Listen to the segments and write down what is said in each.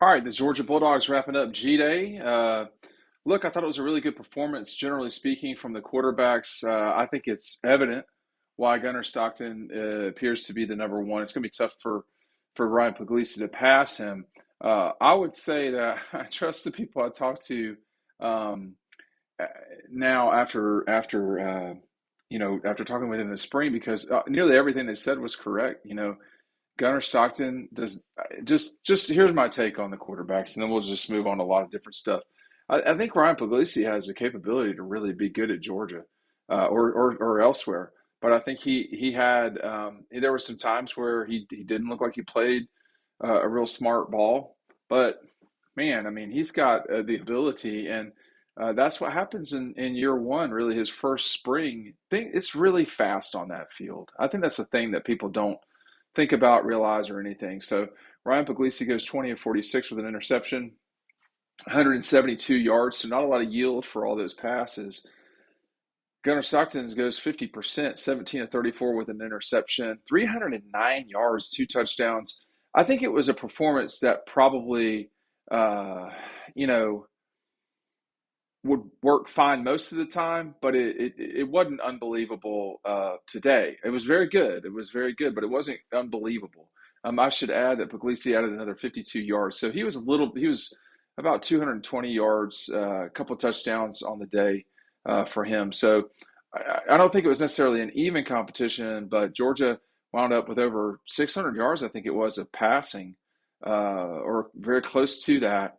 All right, the Georgia Bulldogs wrapping up G-Day. Look, I thought it was a really good performance, generally speaking, from the quarterbacks. I think it's evident why Gunnar Stockton appears to be the number one. It's going to be tough for Ryan Puglisi to pass him. I would say that I trust the people I talk to um, uh, now after talking with him in the spring because nearly everything they said was correct. Gunnar Stockton does just here's my take on the quarterbacks, and then we'll just move on to a lot of different stuff. I think Ryan Puglisi has the capability to really be good at Georgia, or elsewhere. But I think he had there were some times where he didn't look like he played a real smart ball. But man, I mean, he's got the ability, and that's what happens in year one. Really, his first spring thing. It's really fast on that field. I think that's the thing that people don't think about, realize, or anything. So Ryan Puglisi goes 20 of 46 with an interception, 172 yards, so not a lot of yield for all those passes. Gunnar Stockton goes 50%, 17 of 34 with an interception, 309 yards, two touchdowns. I think it was a performance that probably, uh, you know, would work fine most of the time, but it wasn't unbelievable today. It was very good. It was very good, but it wasn't unbelievable. I should add that Puglisi added another 52 yards, so he was about 220 yards, a couple of touchdowns on the day for him. So I don't think it was necessarily an even competition, but Georgia wound up with over 600 yards, I think it was, of passing, or very close to that.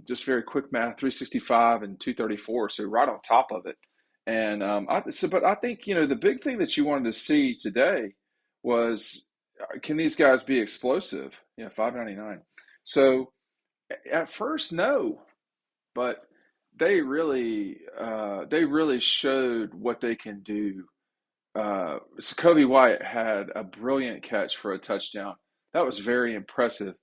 Just very quick math, 365 and 234, so right on top of it. And but I think the big thing that you wanted to see today was can these guys be explosive? Yeah, 599. So at first, no, but they really showed what they can do. So Kobe White had a brilliant catch for a touchdown. That was very impressive.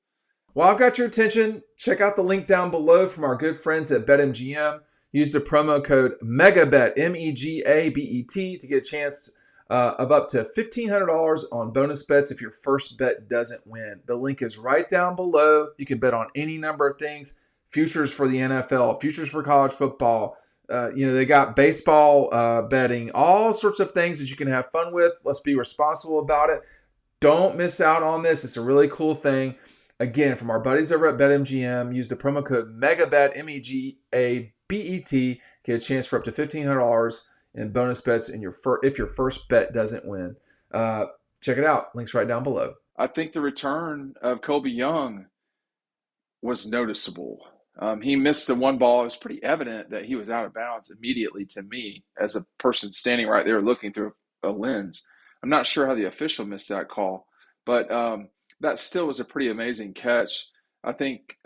While I've got your attention, check out the link down below from our good friends at BetMGM. Use the promo code MEGABET, MEGABET, to get a chance of up to $1,500 on bonus bets if your first bet doesn't win. The link is right down below. You can bet on any number of things. Futures for the NFL, futures for college football. They got baseball betting, all sorts of things that you can have fun with. Let's be responsible about it. Don't miss out on this. It's a really cool thing. Again, from our buddies over at BetMGM, use the promo code MEGABET, MEGABET, get a chance for up to $1,500 in bonus bets if your first bet doesn't win. Check it out. Links right down below. I think the return of Colby Young was noticeable. He missed the one ball. It was pretty evident that he was out of bounds immediately to me as a person standing right there looking through a lens. I'm not sure how the official missed that call, but that still was a pretty amazing catch. I think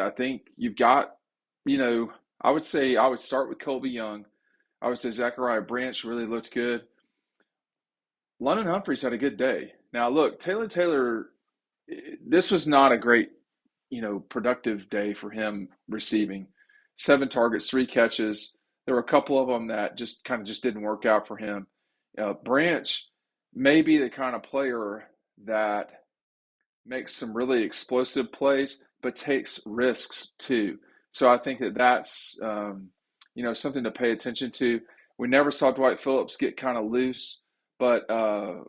you've got, I would say I would start with Colby Young. I would say Zachariah Branch really looked good. London Humphreys had a good day. Now look, Taylor, this was not a great productive day for him receiving. 7 targets, 3 catches. There were a couple of them that just kind of just didn't work out for him. Branch may be the kind of player that makes some really explosive plays, but takes risks too. So I think that's something to pay attention to. We never saw Dwight Phillips get kind of loose, but Bo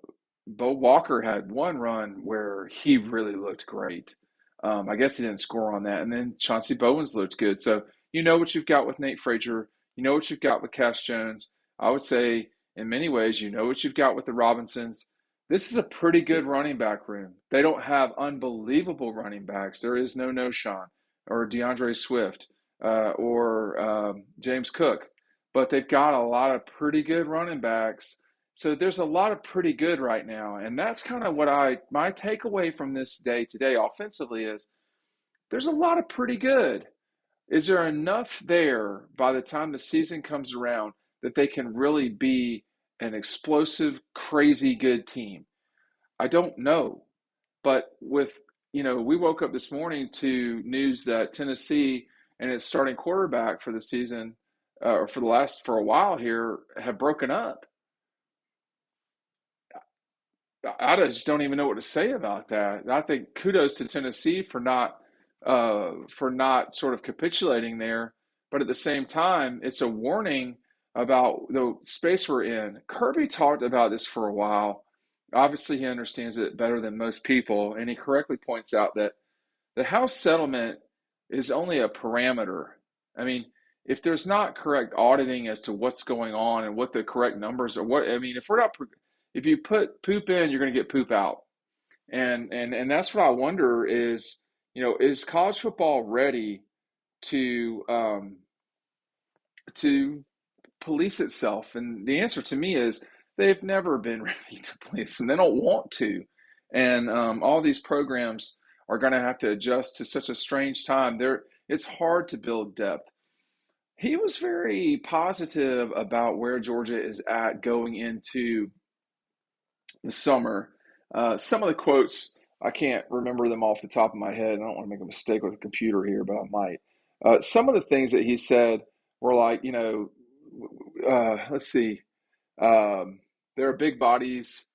Walker had one run where he really looked great. I guess he didn't score on that. And then Chauncey Bowens looked good. So you know what you've got with Nate Frazier. You know what you've got with Cash Jones. I would say in many ways, you know what you've got with the Robinsons. This is a pretty good running back room. They don't have unbelievable running backs. There is no Sean or DeAndre Swift or James Cook, but they've got a lot of pretty good running backs. So there's a lot of pretty good right now, and that's kind of what my takeaway from this day today offensively is there's a lot of pretty good. Is there enough there by the time the season comes around that they can really be an explosive, crazy good team? I don't know. But we woke up this morning to news that Tennessee and its starting quarterback for the season, or for a while here, have broken up. I just don't even know what to say about that. I think kudos to Tennessee for not for not sort of capitulating there. But at the same time, it's a warning about the space we're in. Kirby talked about this for a while. Obviously, he understands it better than most people, and he correctly points out that the House settlement is only a parameter. I mean, if there's not correct auditing as to what's going on and what the correct numbers are, what I mean, if we're not, if you put poop in, you're going to get poop out, and that's what I wonder is, is college football ready to to police itself? And the answer to me is they've never been ready to police, and they don't want to. And all these programs are going to have to adjust to such a strange time. It's hard to build depth. He was very positive about where Georgia is at going into the summer. Some of the quotes, I can't remember them off the top of my head. I don't want to make a mistake with the computer here, but I might. Some of the things that he said were like, let's see, um, there are big bodies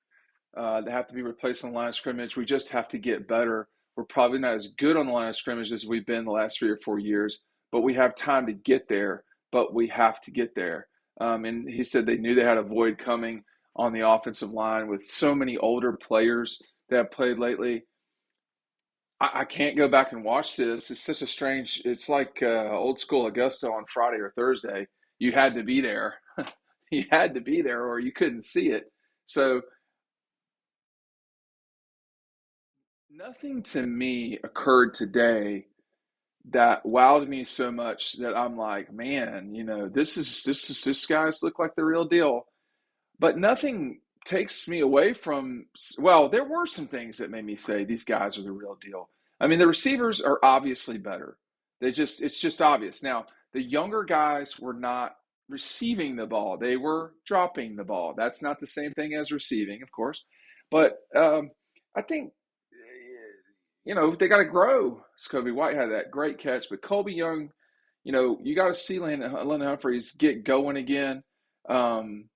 that have to be replaced on the line of scrimmage. We just have to get better. We're probably not as good on the line of scrimmage as we've been the last 3 or 4 years, but we have time to get there. But we have to get there. And he said they knew they had a void coming on the offensive line with so many older players that have played lately. I can't go back and watch this. It's such a strange. It's like old school Augusta on Friday or Thursday. You had to be there. You had to be there, or you couldn't see it. So nothing to me occurred today that wowed me so much that I'm like, man, this guys look like the real deal. But nothing takes me away from, well, there were some things that made me say these guys are the real deal. I mean, the receivers are obviously better. It's just obvious. Now, the younger guys were not receiving the ball. They were dropping the ball. That's not the same thing as receiving, of course. But I think, they got to grow. Kobe White had that great catch, but Colby Young, you got to see Landon Humphreys get going again. Um,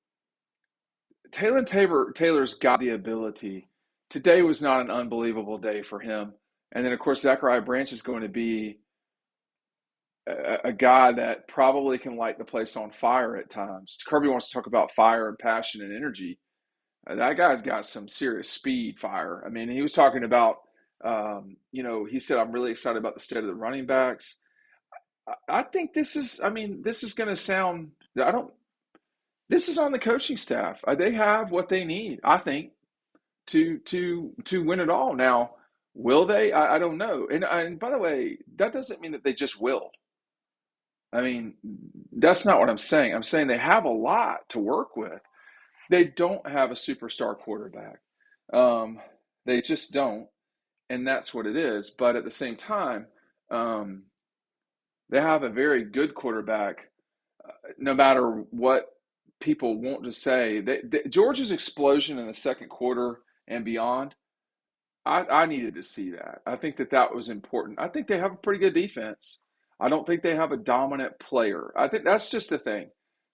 Taylor's got the ability. Today was not an unbelievable day for him. And then, of course, Zachariah Branch is going to be a guy that probably can light the place on fire at times. Kirby wants to talk about fire and passion and energy. That guy's got some serious speed, fire. I mean, he was talking about, he said, I'm really excited about the state of the running backs. I think this is going to sound, this is on the coaching staff. They have what they need, I think, to win it all. Now, will they? I don't know. And by the way, that doesn't mean that they just will. I mean, that's not what I'm saying. I'm saying they have a lot to work with. They don't have a superstar quarterback. Um, they just don't, and that's what it is. But at the same time, um, they have a very good quarterback. No matter what people want to say, Georgia's explosion in the second quarter and beyond, I needed to see that. I think that was important. I think they have a pretty good defense. I don't think they have a dominant player. I think that's just the thing.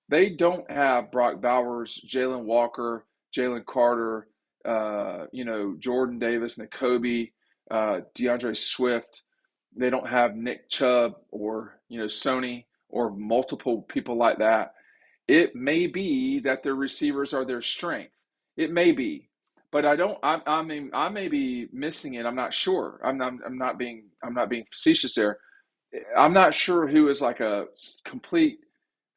They don't have Brock Bowers, Jalen Walker, Jalen Carter, Jordan Davis, Nakobe, DeAndre Swift. They don't have Nick Chubb or, Sony or multiple people like that. It may be that their receivers are their strength. It may be, but I don't. I mean, I may be missing it. I'm not sure. I'm not being facetious there. I'm not sure who is like a complete,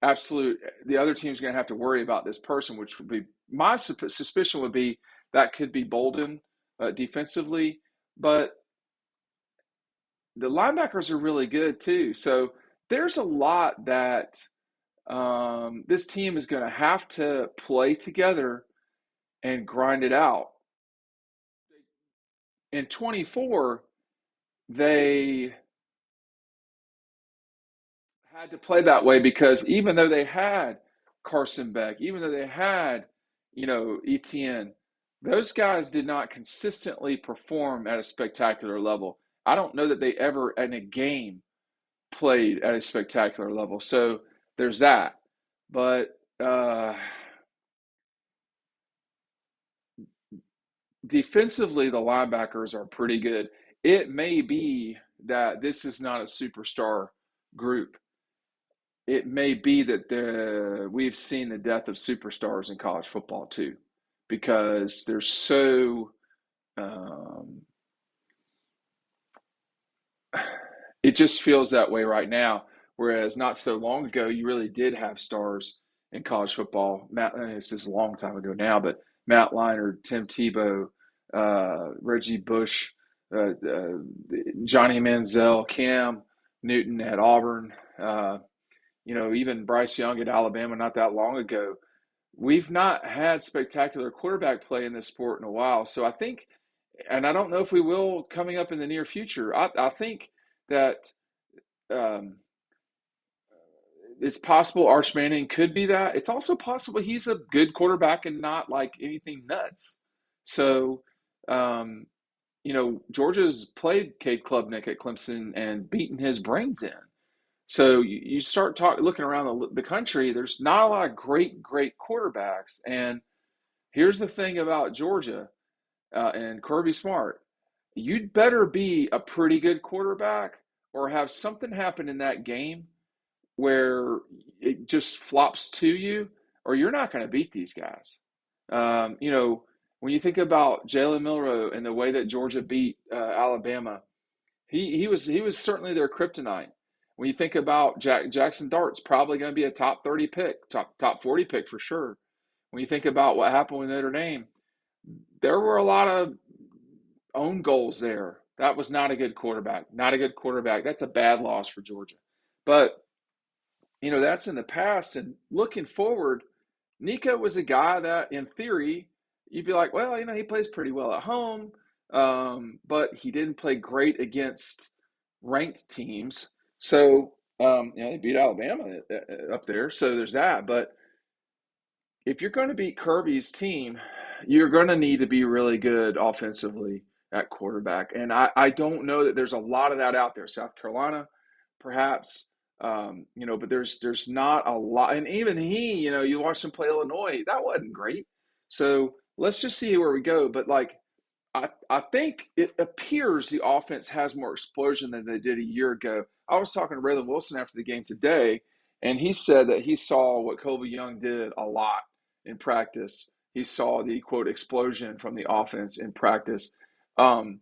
absolute. The other team's going to have to worry about this person, which would be my suspicion would be that could be Bolden defensively, but the linebackers are really good too. So there's a lot that this team is going to have to play together and grind it out. In 24, they had to play that way because even though they had Carson Beck, even though they had, ETN, those guys did not consistently perform at a spectacular level. I don't know that they ever in a game played at a spectacular level. So there's that. But defensively, the linebackers are pretty good. It may be that this is not a superstar group. It may be that we've seen the death of superstars in college football too, because they're so um, it just feels that way right now. Whereas not so long ago, you really did have stars in college football. This is a long time ago now, but Matt Leinart, Tim Tebow, Reggie Bush, Johnny Manziel, Cam Newton at Auburn. Even Bryce Young at Alabama not that long ago. We've not had spectacular quarterback play in this sport in a while. So I think, and I don't know if we will coming up in the near future. I think that um, it's possible Arch Manning could be that. It's also possible he's a good quarterback and not like anything nuts. So, um, Georgia's played Cade Klubnik at Clemson and beaten his brains in. So you start looking around the country. There's not a lot of great quarterbacks. And here's the thing about Georgia and Kirby Smart: you'd better be a pretty good quarterback or have something happen in that game where it just flops to you, or you're not going to beat these guys. When you think about Jalen Milroe and the way that Georgia beat Alabama, he was certainly their kryptonite. When you think about Jackson Dart's probably going to be a top 30 pick, top 40 pick for sure. When you think about what happened with Notre Dame, there were a lot of own goals there. That was not a good quarterback. Not a good quarterback. That's a bad loss for Georgia. But that's in the past. And looking forward, Nico was a guy that, in theory, you'd be like, well, he plays pretty well at home, but he didn't play great against ranked teams. So, they beat Alabama up there. So there's that. But if you're going to beat Kirby's team, you're going to need to be really good offensively at quarterback. And I don't know that there's a lot of that out there. South Carolina, perhaps, but there's not a lot. And even you watch him play Illinois, that wasn't great. So let's just see where we go. But I think it appears the offense has more explosion than they did a year ago. I was talking to Raylan Wilson after the game today, and he said that he saw what Colby Young did a lot in practice. He saw the quote explosion from the offense in practice. Um,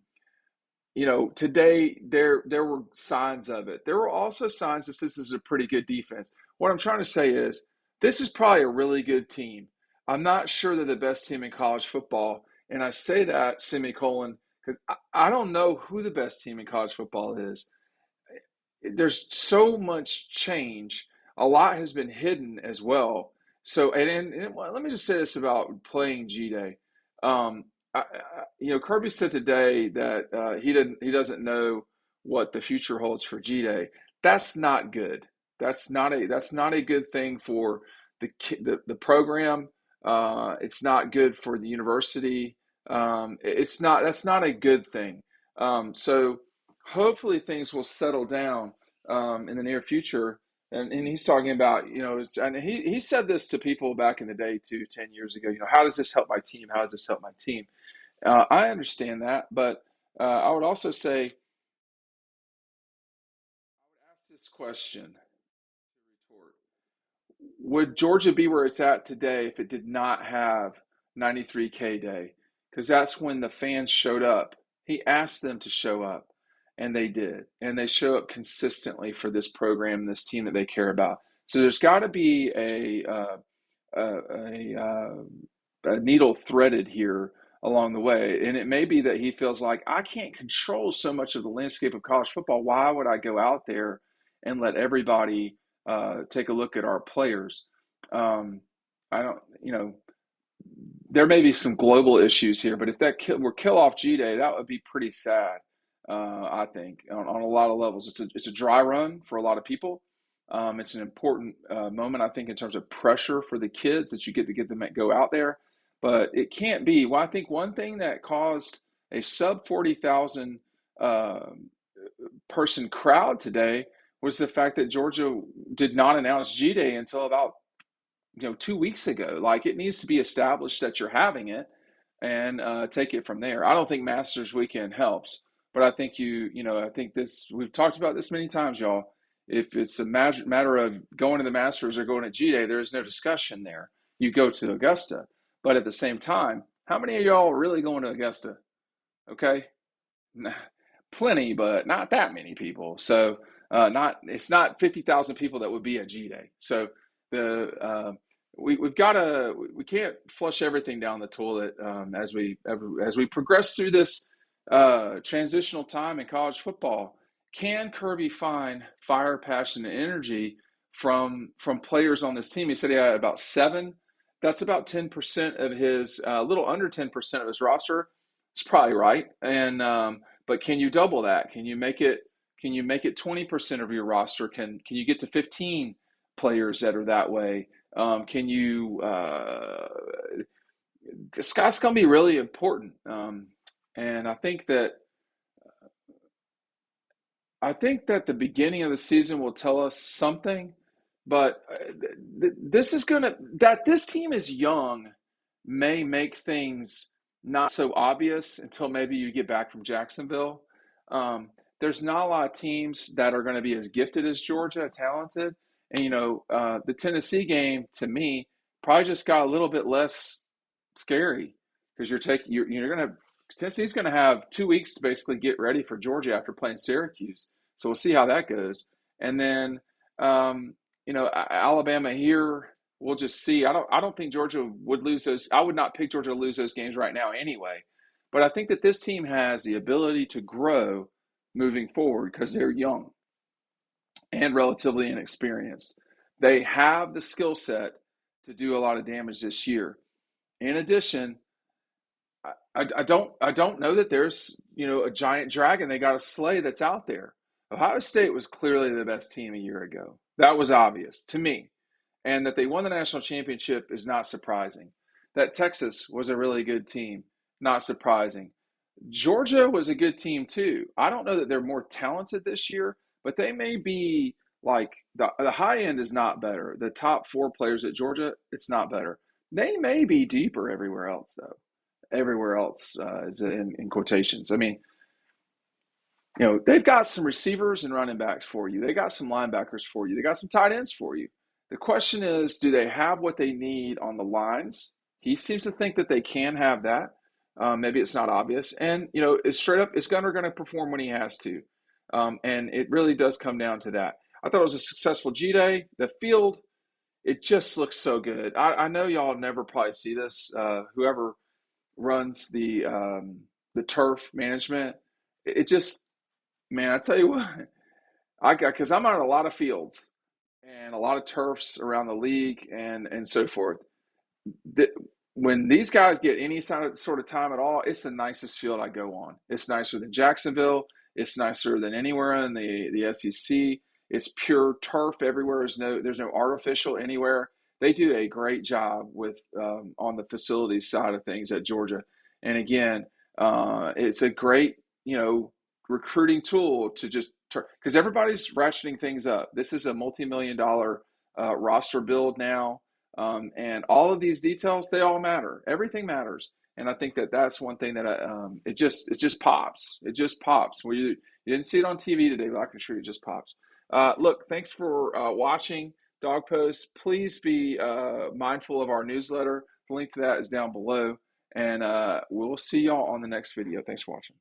Today there were signs of it. There were also signs that this is a pretty good defense. What I'm trying to say is this is probably a really good team. I'm not sure they're the best team in college football, and I say that semicolon because I don't know who the best team in college football is. There's so much change. A lot has been hidden as well. So, well, let me just say this about playing G Day. Kirby said today that he doesn't know what the future holds for G Day. That's not good. That's not a good thing for the program. It's not good for the university. That's not a good thing. So hopefully things will settle down in the near future. And he's talking about, and he said this to people back in the day too, 10 years ago, how does this help my team? How does this help my team? I understand that, but I would also say, ask this question to retort. Would Georgia be where it's at today if it did not have 93K Day? Because that's when the fans showed up. He asked them to show up, and they did. And they show up consistently for this program, this team that they care about. So there's got to be a needle threaded here along the way. And it may be that he feels like, I can't control so much of the landscape of college football. Why would I go out there and let everybody take a look at our players? I don't, there may be some global issues here, but if that were kill off G Day, that would be pretty sad. I think on a lot of levels, it's a dry run for a lot of people. It's an important moment, I think, in terms of pressure for the kids that you get to get them to go out there. But it can't be. Well, I think one thing that caused a sub 40,000 person crowd today was the fact that Georgia did not announce G Day until about 2 weeks ago. Like, it needs to be established that you're having it and take it from there. I don't think Masters Weekend helps, But I think I think we've talked about this many times, y'all. If it's a matter of going to the Masters or going to G-Day, there is no discussion there. You go to Augusta. But at the same time, how many of y'all are really going to Augusta? Okay. Plenty, but not that many people. So not it's not 50,000 people that would be at G Day. So the we've got to we can't flush everything down the toilet as we progress through this transitional time in college football. Can Kirby find fire, passion, and energy from players on this team? He said he had about seven. That's about 10% of his, a little under 10% of his roster. It's probably right. And but can you double that? Can you make it? Can you make it 20% of your roster? Can you get to 15 players that are that way? Can you? Scott's going to be really important, and I think that the beginning of the season will tell us something. But this is going to that this team is young may make things not so obvious until maybe you get back from Jacksonville. Um, there's not a lot of teams that are going to be as gifted as Georgia, talented. And, the Tennessee game to me probably just got a little bit less scary because you're going to, Tennessee's going to have 2 weeks to basically get ready for Georgia after playing Syracuse. So we'll see how that goes. And then, Alabama here, we'll just see. I don't think Georgia would lose those. I would not pick Georgia to lose those games right now anyway. But I think that this team has the ability to grow moving forward because they're young and relatively inexperienced. They have the skill set to do a lot of damage this year. In addition, I don't know that there's a giant dragon they got to slay that's out there. Ohio State was clearly the best team a year ago. That was obvious to me. And that they won the national championship is not surprising. That Texas was a really good team, not surprising. Georgia was a good team too. I don't know that they're more talented this year, but they may be like the high end is not better. The top four players at Georgia, it's not better. They may be deeper everywhere else though. Everywhere else is in quotations. I mean, they've got some receivers and running backs for you. They got some linebackers for you. They got some tight ends for you. The question is, do they have what they need on the lines? He seems to think that they can have that. Maybe it's not obvious. And, it's straight up, is Gunner going to perform when he has to? And it really does come down to that. I thought it was a successful G Day. The field, it just looks so good. I know y'all never probably see this. Whoever runs the turf management, it just, man, I tell you what, I got because I'm on a lot of fields and a lot of turfs around the league and so forth. The, when these guys get any sort of time at all, it's the nicest field I go on. It's nicer than Jacksonville. It's nicer than anywhere in the SEC. It's pure turf everywhere. There's no artificial anywhere. They do a great job with on the facilities side of things at Georgia. And again, it's a great recruiting tool to just because everybody's ratcheting things up. This is a multi-million-dollar roster build now. And all of these details, they all matter. Everything matters. And I think that that's one thing that it just pops. It just pops. You didn't see it on TV today, but I can assure you it just pops. Look, thanks for watching Dog Post. Please be mindful of our newsletter. The link to that is down below. And we'll see y'all on the next video. Thanks for watching.